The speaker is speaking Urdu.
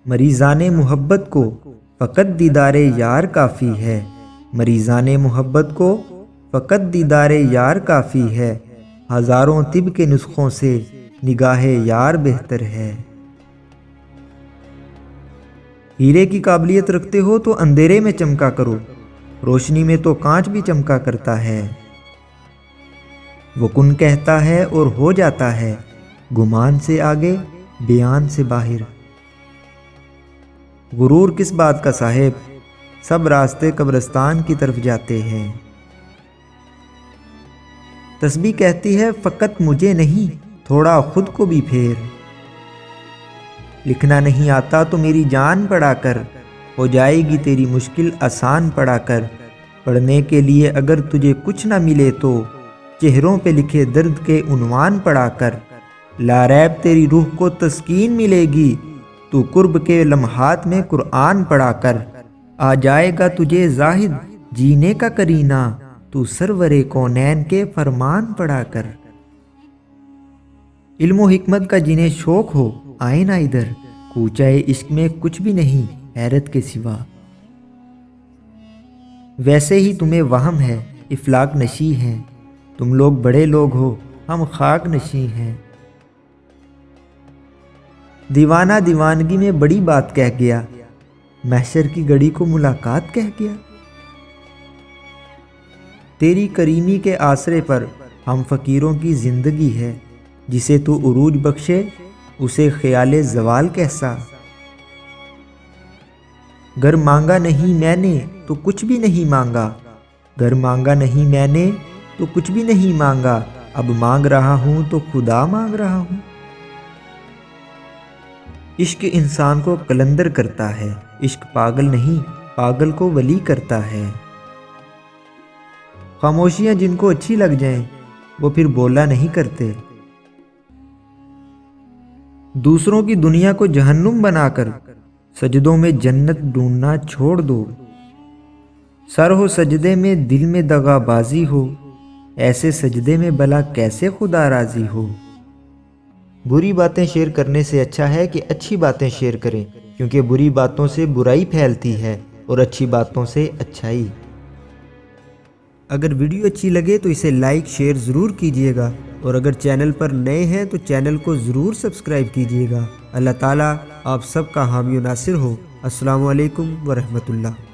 مریضان محبت کو فقط دیدار یار کافی ہے، مریضان محبت کو فقط دیدار یار کافی ہے، ہزاروں طب کے نسخوں سے نگاہ یار بہتر ہے۔ ہیرے کی قابلیت رکھتے ہو تو اندھیرے میں چمکا کرو، روشنی میں تو کانچ بھی چمکا کرتا ہے۔ وہ کن کہتا ہے اور ہو جاتا ہے، گمان سے آگے بیان سے باہر۔ غرور کس بات کا صاحب، سب راستے قبرستان کی طرف جاتے ہیں۔ تسبیح کہتی ہے فقط مجھے نہیں، تھوڑا خود کو بھی پھیر۔ لکھنا نہیں آتا تو میری جان پڑھا کر، ہو جائے گی تیری مشکل آسان پڑھا کر۔ پڑھنے کے لیے اگر تجھے کچھ نہ ملے تو چہروں پہ لکھے درد کے عنوان پڑھا کر۔ لا ریب تیری روح کو تسکین ملے گی، تو قرب کے لمحات میں قرآن پڑھا کر۔ آ جائے گا تجھے زاہد جینے کا کرینہ، تو سرور کونین کے فرمان پڑھا کر۔ علم و حکمت کا جنہیں شوق ہو آئے نا ادھر، کوچہ عشق میں کچھ بھی نہیں حیرت کے سوا۔ ویسے ہی تمہیں وہم ہے افلاک نشی ہیں، تم لوگ بڑے لوگ ہو ہم خاک نشیں ہیں۔ دیوانہ دیوانگی میں بڑی بات کہہ گیا، محشر کی گھڑی کو ملاقات کہہ گیا۔ تیری کریمی کے آسرے پر ہم فقیروں کی زندگی ہے، جسے تو عروج بخشے اسے خیال زوال کیسا۔ گر مانگا نہیں میں نے تو کچھ بھی نہیں مانگا، گر مانگا نہیں میں نے تو کچھ بھی نہیں مانگا، اب مانگ رہا ہوں تو خدا مانگ رہا ہوں۔ عشق انسان کو قلندر کرتا ہے، عشق پاگل نہیں پاگل کو ولی کرتا ہے۔ خاموشیاں جن کو اچھی لگ جائیں وہ پھر بولا نہیں کرتے۔ دوسروں کی دنیا کو جہنم بنا کر سجدوں میں جنت ڈھونڈنا چھوڑ دو۔ سر ہو سجدے میں دل میں دغا بازی ہو، ایسے سجدے میں بھلا کیسے خدا راضی ہو۔ بری باتیں شیئر کرنے سے اچھا ہے کہ اچھی باتیں شیئر کریں، کیونکہ بری باتوں سے برائی پھیلتی ہے اور اچھی باتوں سے اچھائی۔ اگر ویڈیو اچھی لگے تو اسے لائک شیئر ضرور کیجیے گا، اور اگر چینل پر نئے ہیں تو چینل کو ضرور سبسکرائب کیجیے گا۔ اللہ تعالیٰ آپ سب کا حامی و ناصر ہو۔ السلام علیکم ورحمۃ اللہ۔